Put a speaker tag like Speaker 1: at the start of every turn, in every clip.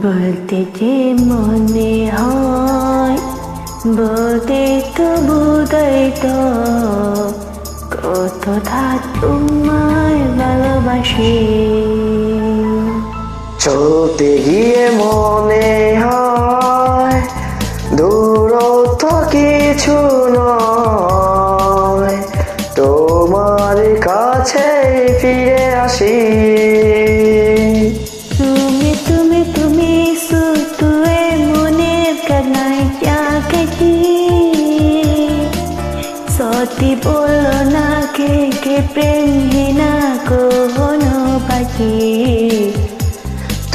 Speaker 1: বলতে যে মনে হয় বলতে তো বোধই তো কতটা তোমায় ভালোবাসি।
Speaker 2: চলতে গিয়ে মনে হয় দূরত্ব কিছু নয়, তোমার কাছে ফিরে আসি।
Speaker 1: তুমি তুমি তুমি শুধু মনের কান্নায় জাগেছি, সত্যি বলো না কে প্রেমহীনা কখনো বাকি।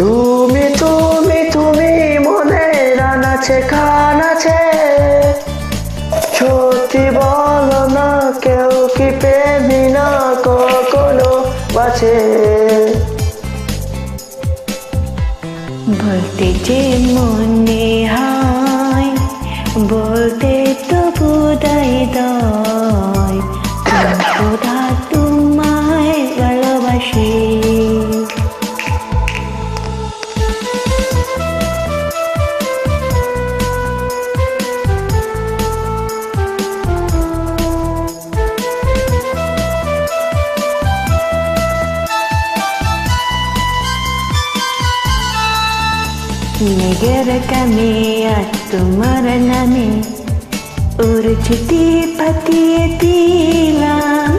Speaker 2: তুমি তুমি তুমি মনে রানাছে খানাছে, সত্যি বলো না কেউ কি প্রেমী না কখনো বাঁচে।
Speaker 1: বলতে যে মনে হয় বলতে তো বোধই দয় কতটা তোমায় ভালোবাসি। মেঘের কামে আজ তোমার নামে ওর চিঠি পাঠিয়ে দিলাম,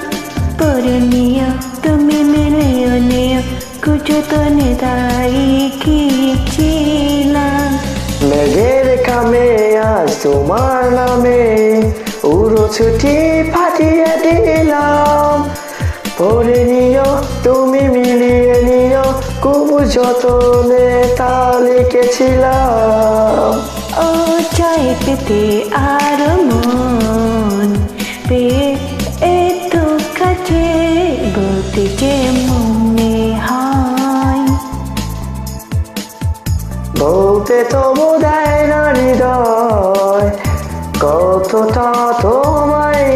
Speaker 1: পরে নিও তুমি মেনেও নিও কুচতনে তাই খিয়েছিলাম।
Speaker 2: মেঘের কামে আজ তোমার নামে উড়ো ছুটি পাঠিয়ে দিলাম, পরে নিও তুমি মিলিয়ে নিও খুব যতনে তা লিখেছিলাম।
Speaker 1: ও চাই পেতে আর মন পেয়ে এত কাছে বলতে যে মনে হয়
Speaker 2: বলতে তো বোধহয় না হৃদয় কতটা তোমায়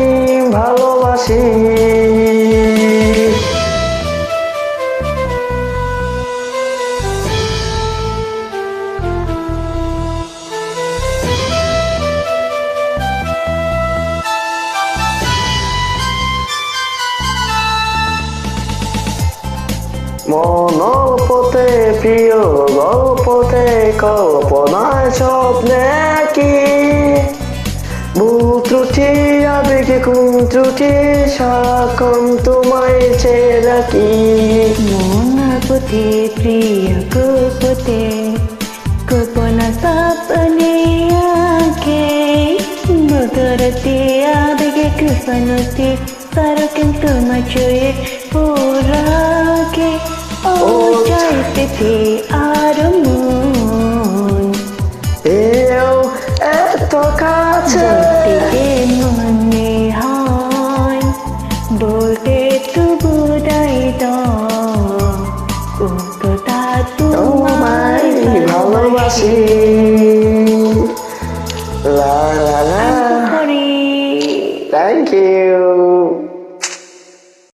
Speaker 2: ভালোবাসি। মনের পথে প্রিয় গল্পতে কল্পনায় স্বপ্নে কি ভুল ত্রুটি আবেগে কোন ত্রুটি সাক্ষণ তোমায় চেয়ে রাখি।
Speaker 1: মনের পথে প্রিয় গল্পতে কল্পনা স্বপ্নে আঁকে বদরতে আবেগে কৃপণতে সারকেন তোমার চয়ে পোড়াকে। ও চাই পেতে আর মন
Speaker 2: এও এত কাছে
Speaker 1: বলতে মনে হয় বলতে তো বোধই কতটা তোমায়
Speaker 2: ভালোবাসি। লা লা লা,
Speaker 1: হরি।
Speaker 2: Thank you.